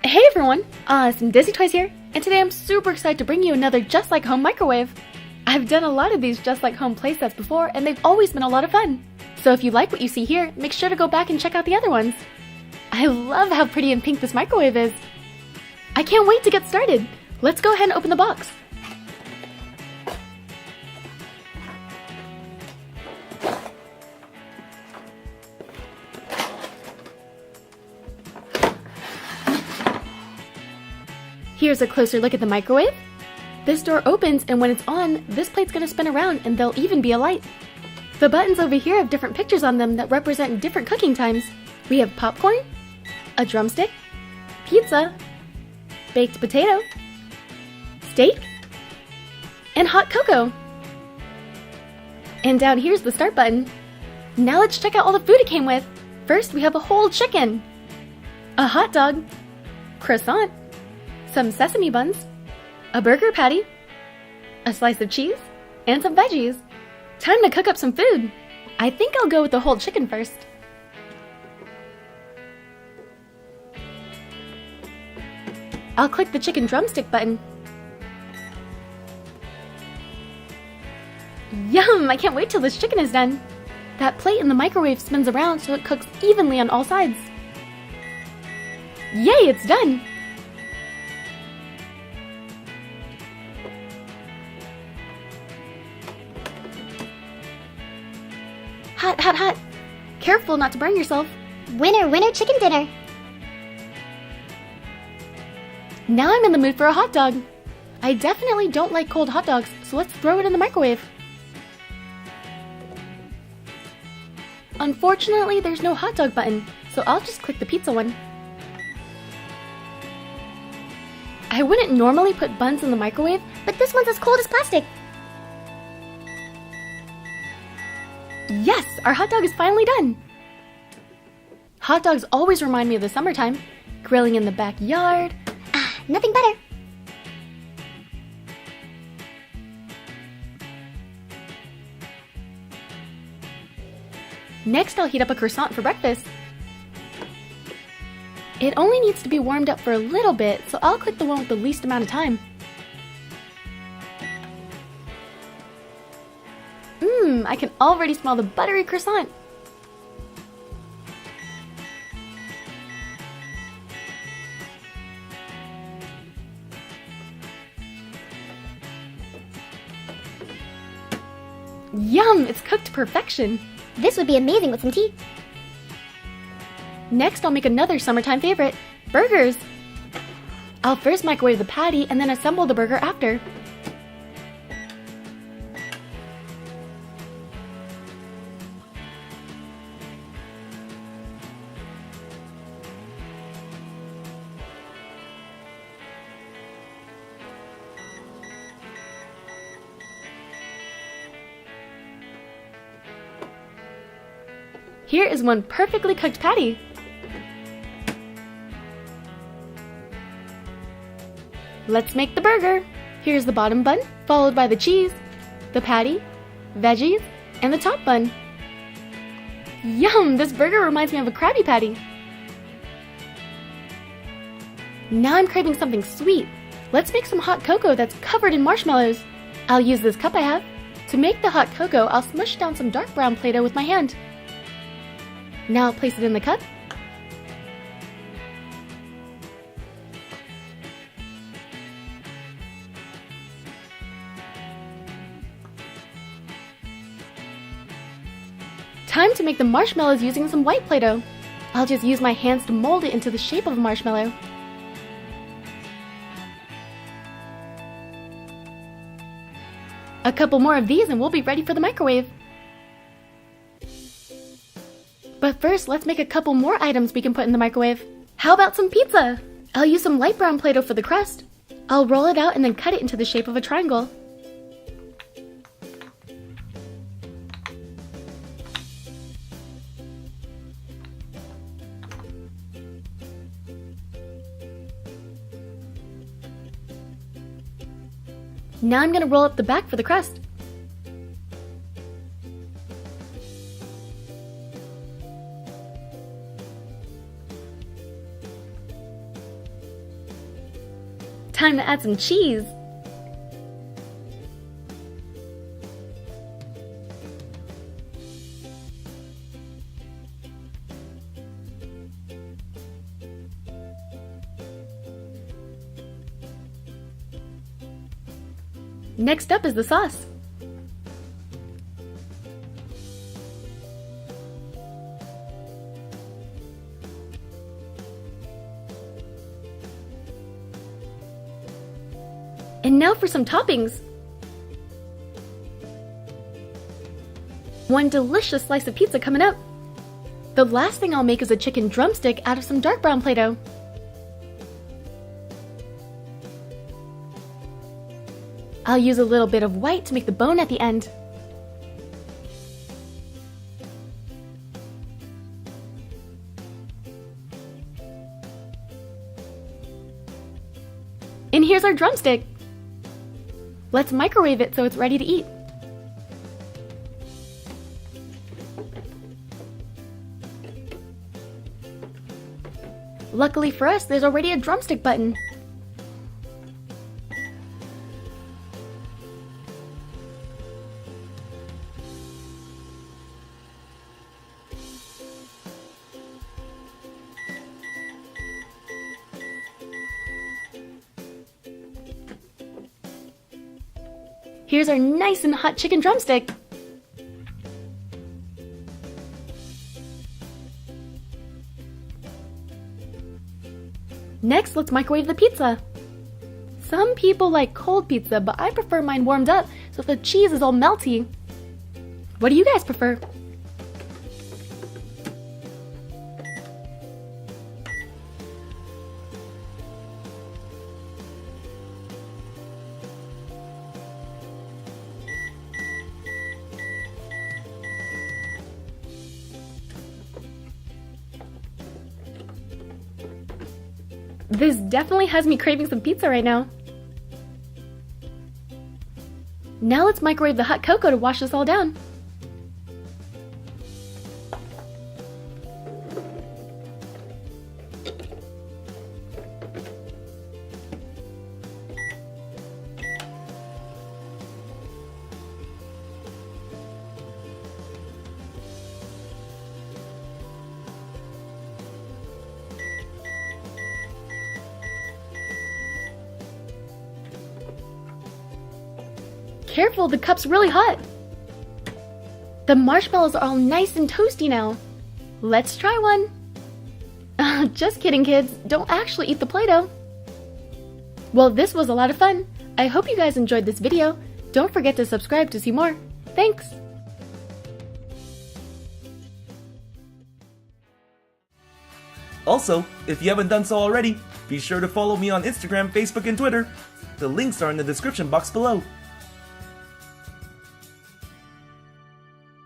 Hey everyone, some Disney Toys here, and today I'm super excited to bring you another Just Like Home microwave. I've done a lot of these Just Like Home playsets before, and they've always been a lot of fun. So if you like what you see here, make sure to go back and check out the other ones. I love how pretty and pink this microwave is. I can't wait to get started. Let's go ahead and open the box. Here's a closer look at the microwave. This door opens, and when it's on, this plate's gonna spin around and there'll even be a light. The buttons over here have different pictures on them that represent different cooking times. We have popcorn, a drumstick, pizza, baked potato, steak, and hot cocoa. And down here's the start button. Now let's check out all the food it came with. First, we have a whole chicken, a hot dog, croissant, some sesame buns, a burger patty, a slice of cheese, and some veggies. Time to cook up some food. I think I'll go with the whole chicken first. I'll click the chicken drumstick button. Yum! I can't wait till this chicken is done. That plate in the microwave spins around so it cooks evenly on all sides. Yay, it's done! Hot, hot, hot. Careful not to burn yourself. Winner, winner, chicken dinner. Now I'm in the mood for a hot dog. I definitely don't like cold hot dogs, so let's throw it in the microwave. Unfortunately, there's no hot dog button, so I'll just click the pizza one. I wouldn't normally put buns in the microwave, But this one's as cold as plastic. yes, our hot dog is finally done. Hot dogs always remind me of the summertime. Grilling in the backyard. Nothing better. Next, I'll heat up a croissant for breakfast. It only needs to be warmed up for a little bit, so I'll click the one with the least amount of time. I can already smell the buttery croissant. Yum! It's cooked to perfection. This would be amazing with some tea. Next, I'll make another summertime favorite, burgers. I'll first microwave the patty and then assemble the burger after. Here is one perfectly cooked patty. Let's make the burger. Here's the bottom bun, followed by the cheese, the patty, veggies, and the top bun. Yum! This burger reminds me of a Krabby Patty. Now I'm craving something sweet. Let's make some hot cocoa that's covered in marshmallows. I'll use this cup I have. To make the hot cocoa, I'll smush down some dark brown Play-Doh with my hand. Now I'll place it in the cup. Time to make the marshmallows using some white Play-Doh. I'll just use my hands to mold it into the shape of a marshmallow. A couple more of these and we'll be ready for the microwave. But first, let's make a couple more items we can put in the microwave. How about some pizza? I'll use some light brown Play-Doh for the crust. I'll roll it out and then cut it into the shape of a triangle. Now I'm gonna roll up the back for the crust. Time to add some cheese. Next up is the sauce. And now for some toppings. One delicious slice of pizza coming up. The last thing I'll make is a chicken drumstick out of some dark brown Play-Doh. I'll use a little bit of white to make the bone at the end. And here's our drumstick. Let's microwave it so it's ready to eat. Luckily for us, there's already a drumstick button. Here's our nice and hot chicken drumstick. Next, let's microwave the pizza. Some people like cold pizza, but I prefer mine warmed up so the cheese is all melty. What do you guys prefer? This definitely has me craving some pizza right now. Now let's microwave the hot cocoa to wash this all down. Careful, the cup's really hot. The marshmallows are all nice and toasty now. Let's try one. Just kidding, kids. Don't actually eat the Play-Doh. Well, this was a lot of fun. I hope you guys enjoyed this video. Don't forget to subscribe to see more. Thanks. Also, if you haven't done so already, be sure to follow me on Instagram, Facebook, and Twitter. The links are in the description box below.